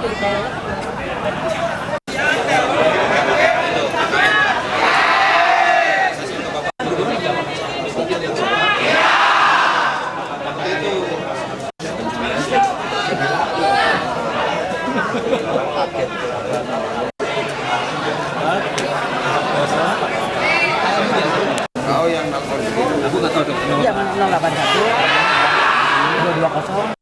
Kau yang nelfon aku nggak tahu tuh. Iya 081 220.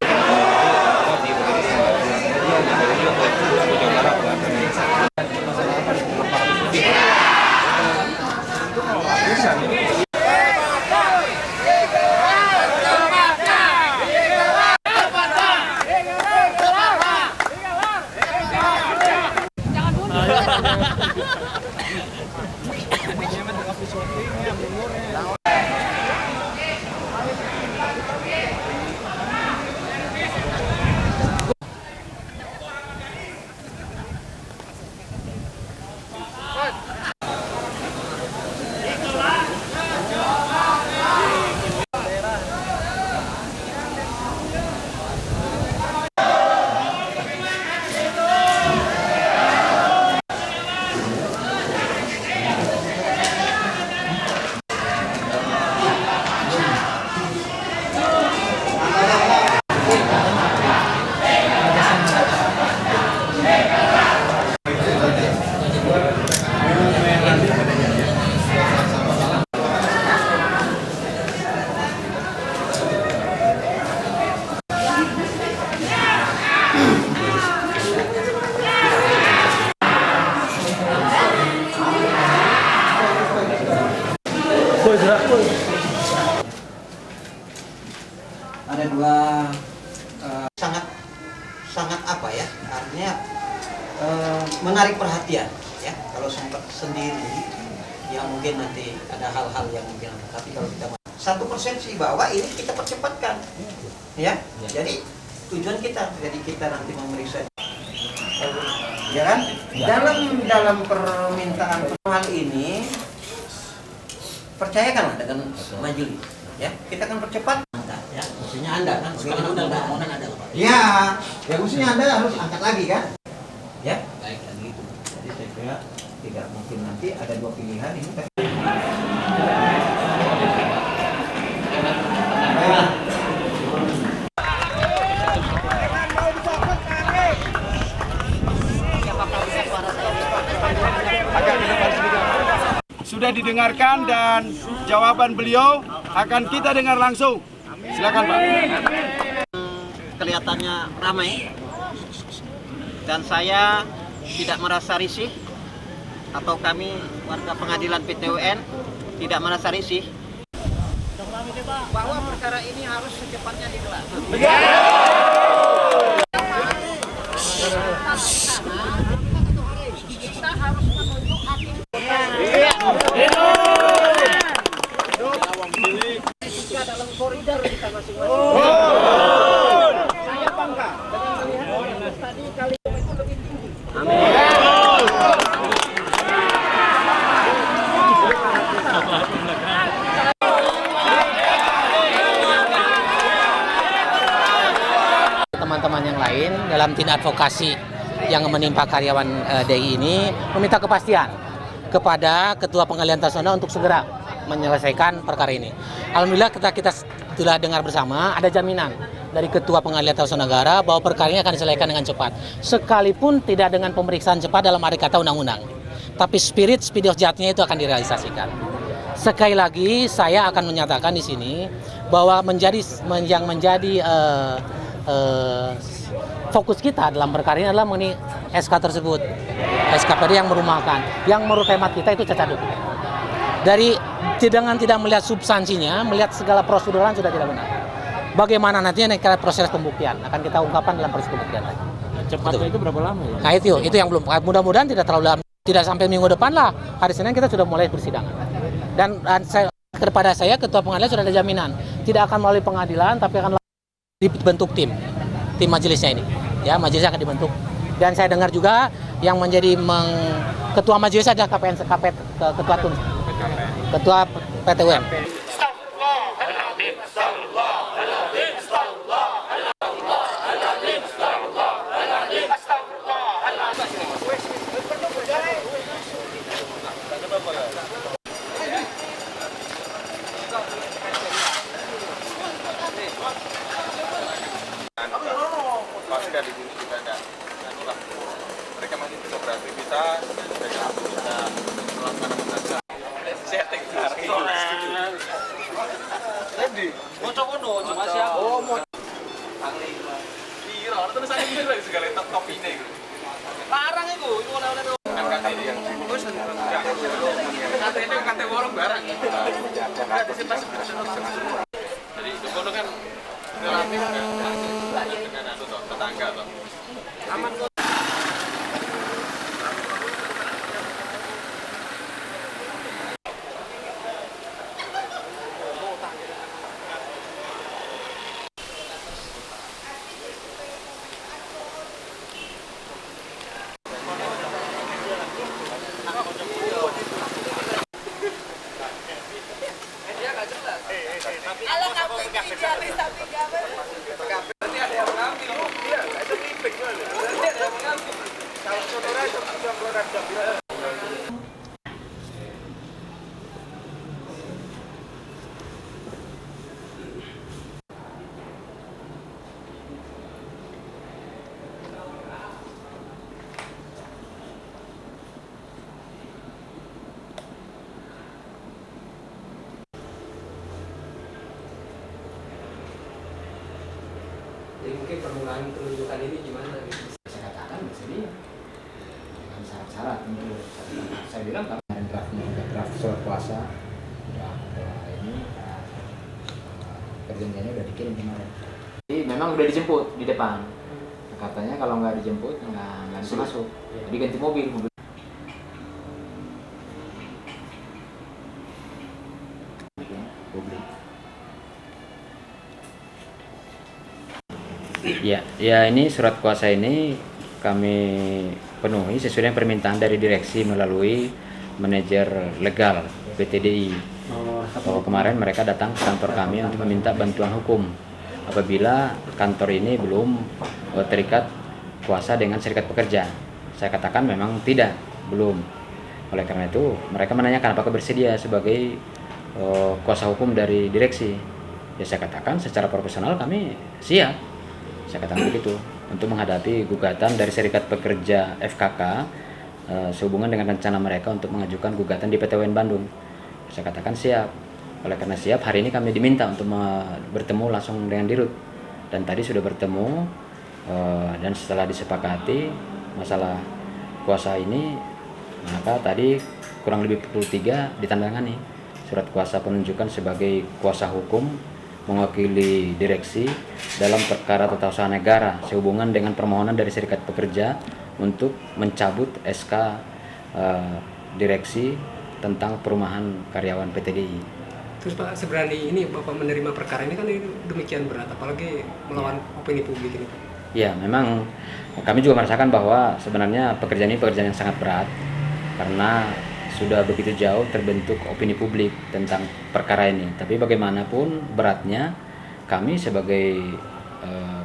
Ada dua sangat apa ya, artinya menarik perhatian ya. Kalau sempat sendiri ya mungkin nanti ada hal-hal yang mungkin, tapi kalau kita satu persepsi bahwa ini kita percepatkan ya. Jadi tujuan kita, jadi kita nanti memeriksa ya kan, dalam permintaan hal ini percayakanlah dengan majelis ya, kita akan percepat. Ya, maksudnya Anda kan, sekarang undang-undang ada Pak. Iya, ya maksudnya Anda harus angkat lagi kan? Ya, baik lagi itu. Jadi saya kira tidak mungkin nanti ada dua pilihan ini. Sudah didengarkan dan jawaban beliau akan kita dengar langsung. Silakan Pak. Kelihatannya ramai dan saya tidak merasa risih, atau kami warga pengadilan PT UN tidak merasa risih bahwa perkara ini harus secepatnya digelar. Kita harus menunjuk hakim. Dalam koridor kita masing-masing. Saya bangga dengan melihat tadi kali itu lebih tinggi. Amin. Teman-teman yang lain dalam tim advokasi yang menimpa karyawan DI ini meminta kepastian kepada Ketua Pengadilan Tata Usaha untuk segera menyelesaikan perkara ini. Alhamdulillah kita sudah dengar bersama ada jaminan dari Ketua Pengadilan Tata Usaha Negara bahwa perkara ini akan diselesaikan dengan cepat. Sekalipun tidak dengan pemeriksaan cepat dalam arti kata undang-undang. Tapi spirit of judge-nya itu akan direalisasikan. Sekali lagi saya akan menyatakan di sini bahwa yang menjadi fokus kita dalam perkara ini adalah mengenai SK tersebut. SKPD yang merumahkan. Yang menurut hemat kita itu cacat hukum. Dari dengan tidak melihat substansinya, melihat segala proseduran sudah tidak benar. Bagaimana nantinya proses pembuktian akan kita ungkapkan dalam proses pembuktian lagi. Cepatnya itu berapa lama ya? Nah itu yang belum. Mudah-mudahan tidak terlalu lama, tidak sampai minggu depan lah. Hari Senin kita sudah mulai persidangan. Dan kepada saya Ketua Pengadilan sudah ada jaminan tidak akan melalui pengadilan, tapi akan dibentuk tim majelisnya ini. Ya, majelisnya akan dibentuk. Dan saya dengar juga yang menjadi ketua majelis adalah Ketua PT UN. kuasa dengan kita melakukan mengajar. Setting hari. Tadi, mau coba cuma siapa? Oh, mau. Iya, orang terus saya mikir lagi segala top ini. Larang itu oleh-oleh kan kata ini yang terus kata ini kata warung barang. Jadi itu kan relatif dengan tetangga loh. Aman kok. Kalau kamu idealis tapi gambar. Berarti ada yang mengambil. Iya, itu feedback. Berarti ada yang mengambil. Kalau saudara sudah keluar jam. Jadi mungkin permulaan penunjukan ini gimana gitu? Saya katakan di sini dengan syarat-syarat tentu. Saya bilang kami ada draftnya, ada draft surat kuasa, ini perjanjiannya udah dikirim kemarin. Jadi memang udah dijemput di depan. Katanya kalau nggak dijemput nggak bisa masuk. Jadi ganti mobil. Ya ini surat kuasa ini kami penuhi sesuai dengan permintaan dari direksi melalui manajer legal PTDI. Bahwa kemarin mereka datang ke kantor kami untuk meminta bantuan hukum apabila kantor ini belum terikat kuasa dengan serikat pekerja. Saya katakan memang tidak, belum. Oleh karena itu mereka menanyakan apakah bersedia sebagai kuasa hukum dari direksi. Ya saya katakan secara profesional kami siap. Saya katakan begitu untuk menghadapi gugatan dari serikat pekerja FKK sehubungan dengan rencana mereka untuk mengajukan gugatan di PT UN Bandung. Saya katakan siap. Oleh karena siap, hari ini kami diminta untuk bertemu langsung dengan Dirut, dan tadi sudah bertemu dan setelah disepakati masalah kuasa ini, maka tadi kurang lebih pukul 3 ditandatangani surat kuasa penunjukan sebagai kuasa hukum mewakili direksi dalam perkara tata usaha negara sehubungan dengan permohonan dari serikat pekerja untuk mencabut SK direksi tentang perumahan karyawan PTDI. Terus Pak, seberani ini Bapak menerima perkara ini kan demikian berat, apalagi melawan opini publik ini. Ya, memang kami juga merasakan bahwa sebenarnya pekerjaan ini pekerjaan yang sangat berat karena sudah begitu jauh terbentuk opini publik tentang perkara ini. Tapi bagaimanapun beratnya, kami sebagai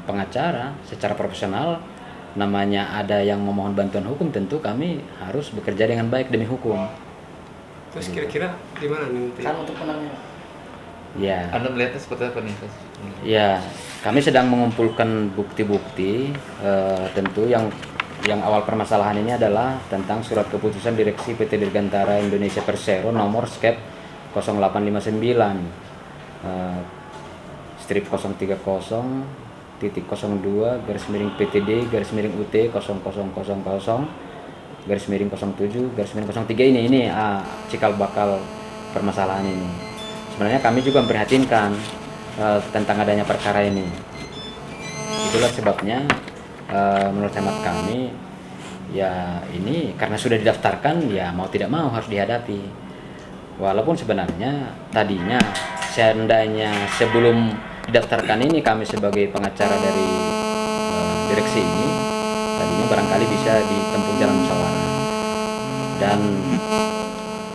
pengacara secara profesional, namanya ada yang memohon bantuan hukum, tentu kami harus bekerja dengan baik demi hukum. Terus kira-kira gimana nih? Kan untuk menangnya. Ya. Anda melihatnya seperti apa nih? Ya, kami sedang mengumpulkan bukti-bukti. Tentu yang awal permasalahan ini adalah tentang surat keputusan direksi PT Dirgantara Indonesia Persero nomor skep 0859 strip 030 titik 02 garis miring PTD garis miring UT 0000 garis miring 07 garis miring 03 ini cikal bakal permasalahan ini. Sebenarnya kami juga memprihatinkan tentang adanya perkara ini. Itulah sebabnya menurut hemat kami, ya ini karena sudah didaftarkan, ya mau tidak mau harus dihadapi. Walaupun sebenarnya tadinya seandainya sebelum didaftarkan ini kami sebagai pengacara dari direksi ini, tadinya barangkali bisa ditempuh jalan musyawarah. Dan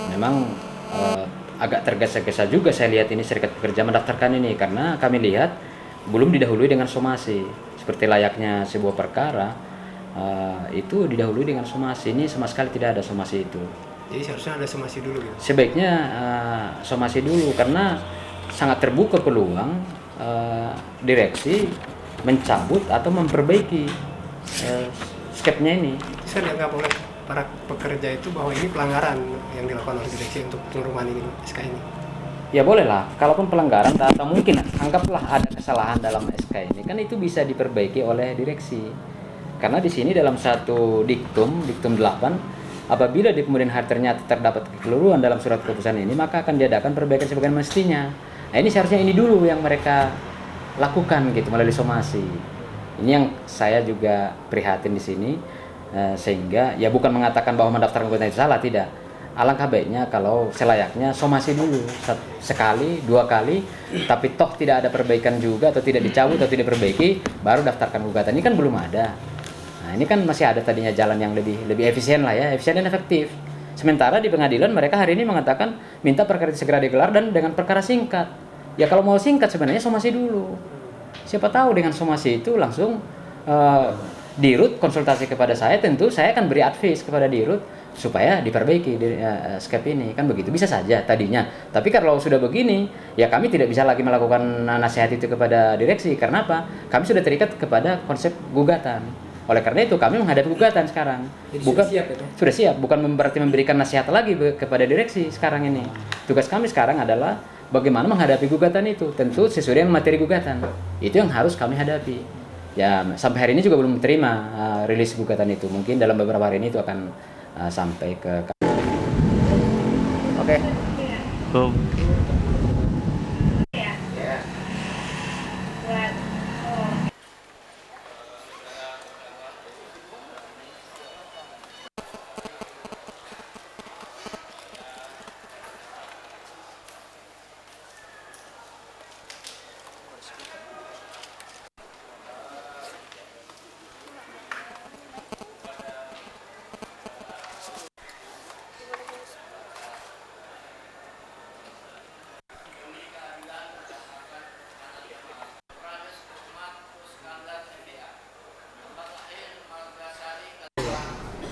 memang agak tergesa-gesa juga saya lihat ini serikat pekerja mendaftarkan ini, karena kami lihat belum didahului dengan somasi. Seperti layaknya sebuah perkara itu didahului dengan somasi. Ini sama sekali tidak ada somasi itu. Jadi seharusnya ada somasi dulu gitu? Sebaiknya somasi dulu, karena sangat terbuka peluang direksi mencabut atau memperbaiki skepnya ini. Bisa dianggap oleh para pekerja itu bahwa ini pelanggaran yang dilakukan oleh direksi untuk pengumuman ini SK ini? Ya bolehlah, kalaupun pelanggaran atau mungkin anggaplah ada kesalahan dalam SK ini, kan itu bisa diperbaiki oleh direksi. Karena di sini dalam satu diktum 8, apabila di kemudian hari ternyata terdapat kekeliruan dalam surat keputusan ini, maka akan diadakan perbaikan sebagaimana mestinya. Nah ini seharusnya ini dulu yang mereka lakukan gitu melalui somasi. Ini yang saya juga prihatin di sini, sehingga ya bukan mengatakan bahwa mendaftarkan gugatan itu salah, tidak. Alangkah baiknya kalau selayaknya somasi dulu sekali, 2 kali, tapi toh tidak ada perbaikan juga atau tidak dicabut atau tidak perbaiki, baru daftarkan gugatan. Ini kan belum ada. Nah ini kan masih ada tadinya jalan yang lebih efisien lah ya, efisien dan efektif. Sementara di pengadilan mereka hari ini mengatakan minta perkara itu segera digelar dan dengan perkara singkat. Ya kalau mau singkat sebenarnya somasi dulu. Siapa tahu dengan somasi itu langsung Dirut konsultasi kepada saya, tentu saya akan beri advice kepada Dirut supaya diperbaiki skep ini, kan begitu, bisa saja tadinya. Tapi kalau sudah begini, ya kami tidak bisa lagi melakukan nasihat itu kepada direksi. Karena apa? Kami sudah terikat kepada konsep gugatan. Oleh karena itu kami menghadapi gugatan sekarang. Jadi bukan sudah siap itu? Sudah siap, bukan berarti memberikan nasihat lagi kepada direksi sekarang ini. Tugas kami sekarang adalah bagaimana menghadapi gugatan itu, tentu sesuai dengan materi gugatan. Itu yang harus kami hadapi. Ya sampai hari ini juga belum terima rilis gugatan itu. Mungkin dalam beberapa hari ini itu akan sampai ke. Oke.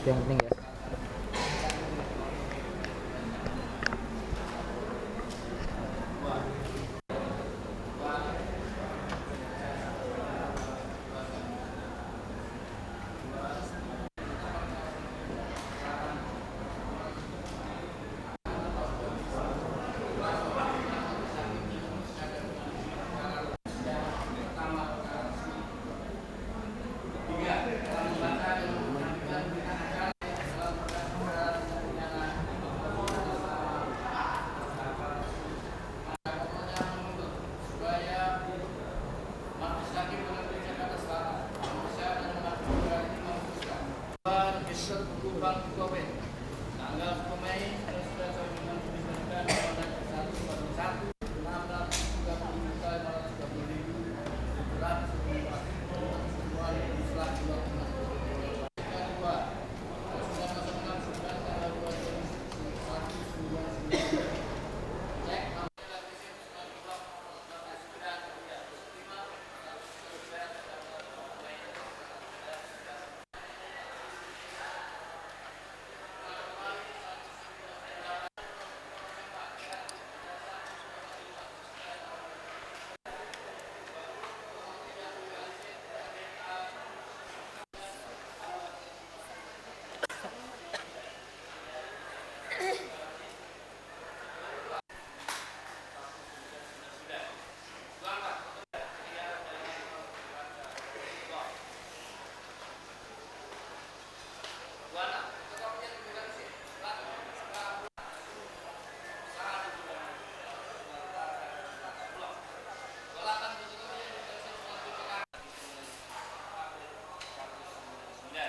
Yang penting ya.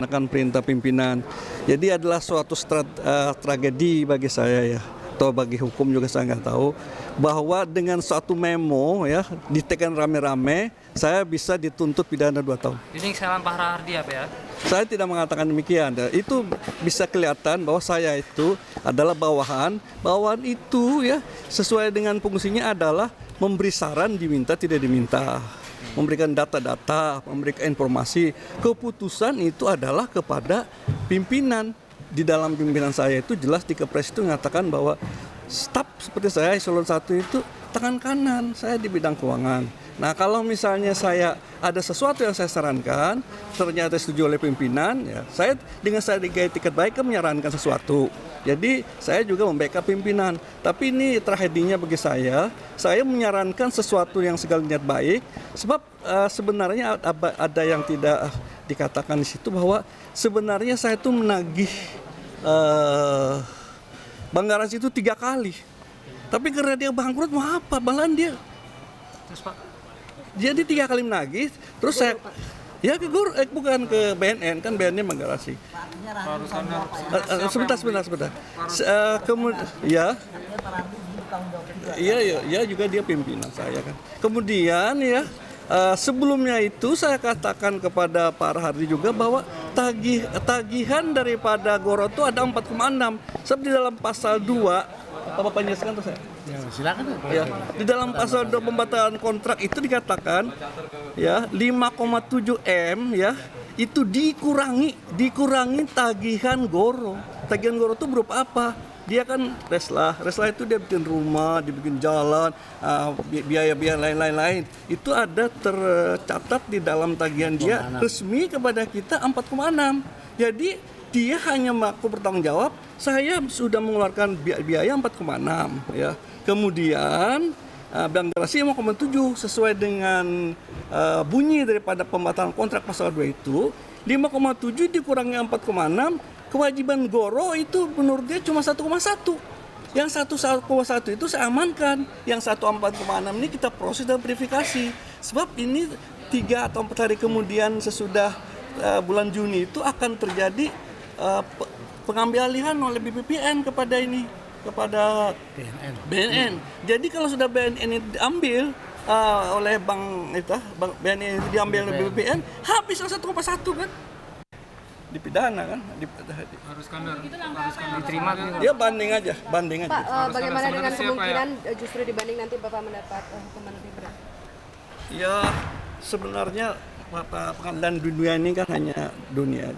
Menekan perintah pimpinan. Jadi adalah suatu tragedi bagi saya ya, atau bagi hukum juga saya nggak tahu, bahwa dengan suatu memo ya ditekan rame-rame, saya bisa dituntut pidana 2 tahun. Ini kesalahan Pak Rahardi apa ya? Saya tidak mengatakan demikian. Itu bisa kelihatan bahwa saya itu adalah bawahan. Bawahan itu ya sesuai dengan fungsinya adalah memberi saran, diminta tidak diminta. Memberikan data-data, memberikan informasi. Keputusan itu adalah kepada pimpinan. Di dalam pimpinan saya itu jelas di Kepres itu mengatakan bahwa staf seperti saya eselon 1 itu tangan kanan, saya di bidang keuangan. Nah, kalau misalnya saya ada sesuatu yang saya sarankan, ternyata setuju oleh pimpinan, ya saya dengan saya digaji tiket baik kan menyarankan sesuatu. Jadi saya juga membackup pimpinan. Tapi ini tragedinya bagi saya menyarankan sesuatu yang segala niat baik, sebab sebenarnya ada yang tidak dikatakan di situ bahwa sebenarnya saya itu menagih Bang Garasi itu 3 kali. Tapi karena dia bangkrut mau apa? Balan dia. Terus Pak, Jadi 3 kali menagih, terus saya ya ke guru, bukan ke BNN, kan BNN Bang Garasi. Sebentar. Kemudian ya juga dia pimpinan saya kan. Kemudian ya sebelumnya itu saya katakan kepada Pak Rahardi juga bahwa tagihan daripada Goro itu ada 4,6. Sebab di dalam pasal 2 apa Bapak jelaskan tuh saya? Ya, silakan. Ya, di dalam pasal 2 pembatalan kontrak itu dikatakan ya 5,7 M ya itu dikurangi tagihan Goro. Tagihan Goro itu berupa apa? Dia kan reslah itu dia bikin rumah, dibikin jalan, biaya-biaya lain-lain. Itu ada tercatat di dalam tagihan dia resmi kepada kita 4,6. Jadi dia hanya mengaku bertanggung jawab, saya sudah mengeluarkan biaya 4,6 ya. Kemudian Bang Garasi 5,7 sesuai dengan bunyi daripada pembatalan kontrak pasal 2 itu 5,7 dikurangi 4,6, kewajiban Goro itu menurut dia cuma 1,1. Yang 1,1 itu saya amankan, yang 4,6 ini kita proses dan verifikasi. Sebab ini 3 atau 4 hari kemudian sesudah bulan Juni itu akan terjadi pengambil alihan oleh BPPN kepada BNN. Jadi kalau sudah BNN ini diambil oleh BNN itu diambil oleh BPPN, habis 1,1 kan? Dipidana kan? diterima Ya banding aja. Pak, bagaimana dengan kemungkinan justru dibanding nanti Bapak mendapat hukuman lebih berat? Ya sebenarnya pengadilan dunia ini kan hanya dunia.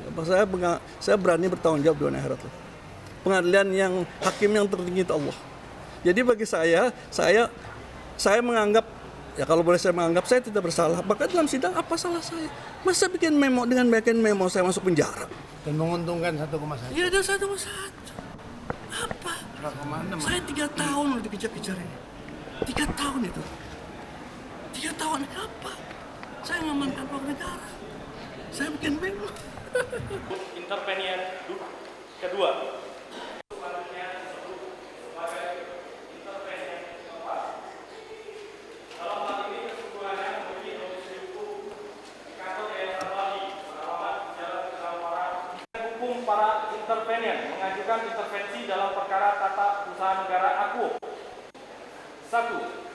Saya berani bertanggung jawab dunia akhirat. Pengadilan yang hakim yang tertinggi itu Allah. Jadi bagi saya menganggap, ya kalau boleh saya menganggap saya tidak bersalah. Bahkan dalam sidang apa salah saya? Masa bikin memo saya masuk penjara? Dan menguntungkan 1,1. Iya ada 1,1. Apa? Saya 3 tahun udah dikejar-kejar ini. 3 tahun itu. 3 tahun apa? Saya mengamankan uang negara. Saya bikin memo. Intervenian kedua. Para intervenian mengajukan intervensi dalam perkara tata usaha negara Akuo. 1.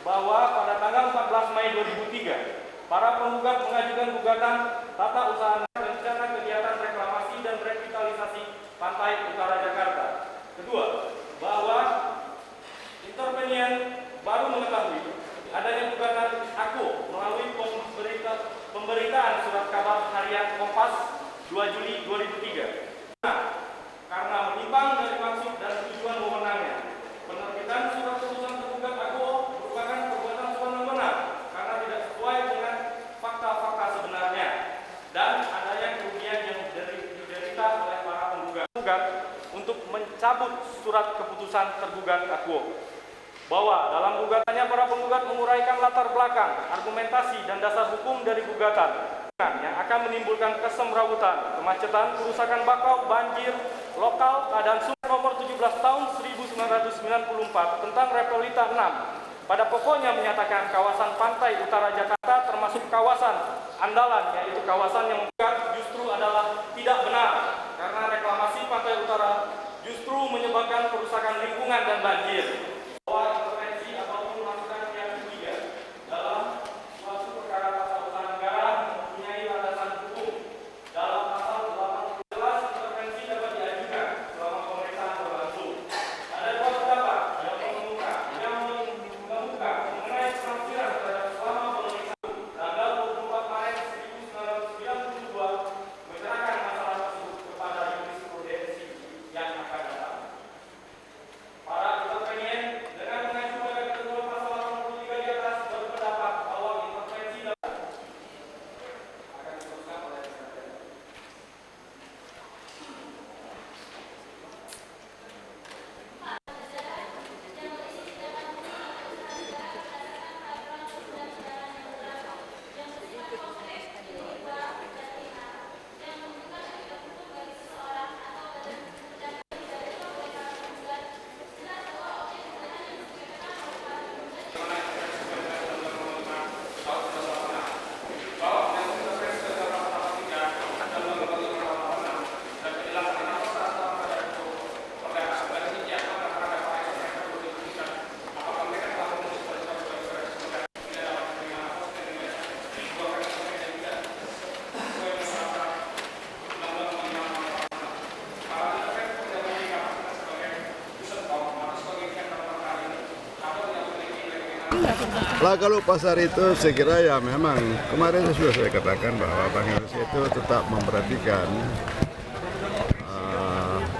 Bahwa pada tanggal 14 Mei 2003, para penggugat mengajukan gugatan tata usaha negara rencana kegiatan reklamasi dan revitalisasi pantai utara Jakarta. Kedua, bahwa intervenian baru mengetahui adanya gugatan Akuo melalui pemberitaan surat kabar harian Kompas 2 Juli 2003. Karena menyimpang dari maksud dan tujuan wewenangnya, penerbitan surat keputusan tergugat Akuo merupakan perbuatan sewenang-wenang karena tidak sesuai dengan fakta-fakta sebenarnya dan adanya kerugian yang diderita oleh para penggugat untuk mencabut surat keputusan tergugat Akuo. Bahwa dalam gugatannya para penggugat menguraikan latar belakang, argumentasi dan dasar hukum dari gugatan yang akan menimbulkan kesemrawutan, kemacetan, kerusakan bakau, banjir, lokal, keadaan sumber nomor 17 tahun 1994 tentang Repelita 6. Pada pokoknya menyatakan kawasan pantai utara Jakarta termasuk kawasan andalan, yaitu kawasan yang menggugat justru adalah tidak benar karena reklamasi pantai utara justru menyebabkan kerusakan lingkungan dan banjir. Bahwa intervensi ataupun masukan pihak ketiga dalam suatu perkara tata usaha negara mempunyai landasan hukum. Dalam pasal 18 intervensi dapat diajukan selama pemeriksaan berlangsung. Ada 2 pendapat yang mengemuka mengenai penafsiran terhadap selama pemeriksaan tanggal 24 Maret 1992 Lah kalau pasar itu saya kira ya memang kemarin sudah saya katakan bahwa Bank Indonesia itu tetap memperhatikan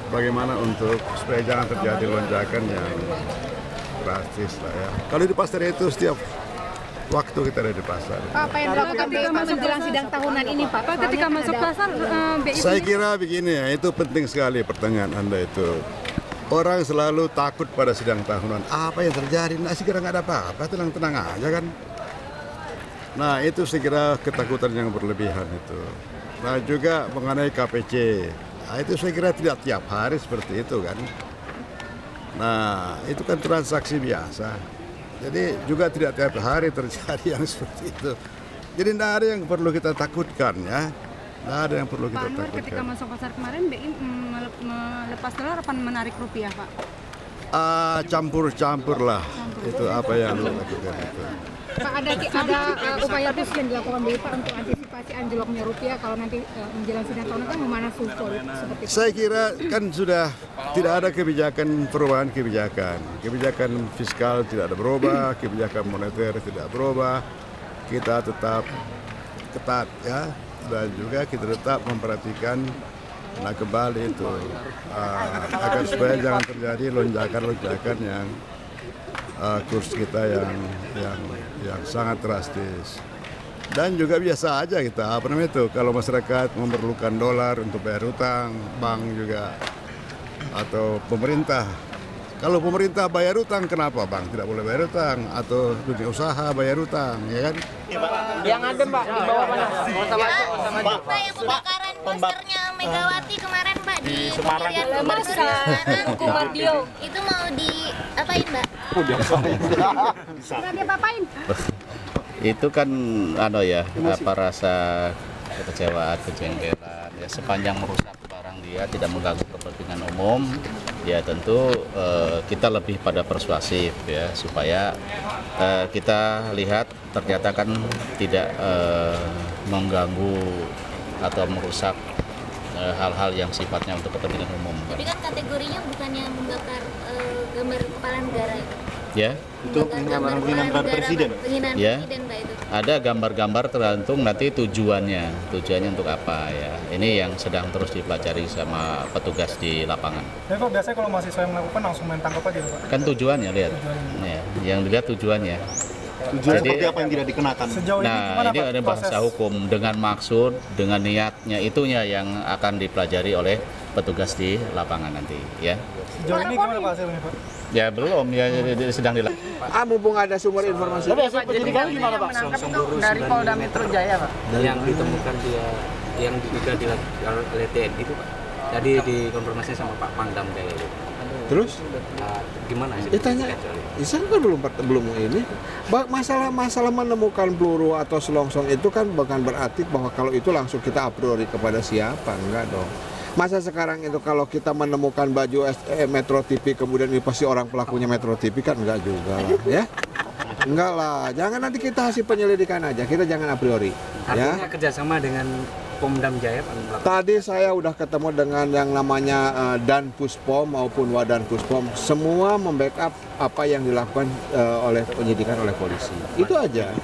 bagaimana untuk supaya jangan terjadi lonjakan yang drastis lah ya. Kalau di pasar itu setiap waktu kita ada di pasar. Pak, apa yang dilakukan BI menjelang sidang tahunan ini, Pak? Ketika masuk pasar, BI Saya kira begini ya, itu penting sekali pertanyaan Anda itu. Orang selalu takut pada sidang tahunan. Apa yang terjadi? Nah, saya kira nggak ada apa-apa, tenang-tenang aja kan. Nah, itu saya kira ketakutan yang berlebihan itu. Nah, juga mengenai KPC. Nah, itu saya kira tidak tiap hari seperti itu kan. Nah, itu kan transaksi biasa. Jadi juga tidak tiap hari terjadi yang seperti itu. Jadi tidak ada yang perlu kita takutkan ya. Tidak ada yang perlu kita Pak Anwar, ketika takutkan. masuk pasar kemarin, BI melepas dolar apa menarik rupiah, Pak? Campur-campur lah. Itu apa yang dilakukan itu. Pak, ada upaya khusus yang dilakukan BI, Pak, untuk antisipasi anjloknya rupiah kalau nanti menjelang sidang tahunan kan memanas suku seperti itu? Saya kira kan sudah tidak ada perubahan kebijakan. Kebijakan fiskal tidak ada berubah, kebijakan moneter tidak berubah. Kita tetap ketat ya, dan juga kita tetap memperhatikan kembali itu agar supaya jangan terjadi lonjakan-lonjakan yang kurs kita yang sangat drastis. Dan juga biasa aja kita, kalau masyarakat memerlukan dolar untuk bayar hutang, bank juga, atau pemerintah. Kalau pemerintah bayar hutang, kenapa bank tidak boleh bayar hutang? Atau dunia usaha bayar hutang, ya kan? Yang ada Mbak, di bawah mana? Pak, yang pembakaran posternya Megawati kemarin Pak di Semarang. itu mau diapain Mbak? Dia apain? Itu kan apa rasa kekecewaan, kejengkelan ya, sepanjang merusak barang dia tidak mengganggu kepentingan umum ya tentu kita lebih pada persuasif ya supaya kita lihat ternyata kan tidak mengganggu atau merusak hal-hal yang sifatnya untuk kepentingan umum. Tapi kan kategorinya bukannya membakar gambar kepala negara itu. Ya. Itu penghinaan presiden. Penghinaan Ya. presiden Pak itu. Ada gambar-gambar tergantung nanti tujuannya untuk apa ya. Ini yang sedang terus dipelajari sama petugas di lapangan. Ya Pak, biasanya kalau mahasiswa yang melakukan langsung main tangkap aja Pak. Kan tujuannya lihat. Ya, yang dilihat tujuannya. Tujuan seperti apa yang tidak dikenakan? Sejauh ini gimana ini Pak ada bahasa hukum dengan maksud, dengan niatnya itunya yang akan dipelajari oleh petugas di lapangan nanti ya. Sejauh ini gimana Pak hasilnya Pak? Ya belum, ya sedang dilakukan. Mumpung ada sumber informasi. Jadi kan gimana Pak? Dari Polda Metro Jaya Pak. Yang ditemukan dia, yang diduga dilakukan oleh TNI itu Pak. Tadi dikonfirmasi sama Pak Pangdam Jaya. Terus? Gimana sih? Tanya, Isan kan belum ini. Masalah menemukan peluru atau selongsong itu kan bukan berarti bahwa kalau itu langsung kita a priori kepada siapa, enggak dong. Masa sekarang itu kalau kita menemukan baju Metro TV kemudian ini pasti orang pelakunya Metro TV kan enggak juga lah, ya. Enggak lah, jangan nanti kita hasil penyelidikan aja, kita jangan a priori. Artinya Ya. kerjasama dengan Pomdam Jaya Pak. Tadi saya udah ketemu dengan yang namanya Dan Puspom maupun Wadan Puspom, semua membackup apa yang dilakukan oleh penyidikan oleh polisi. Itu aja.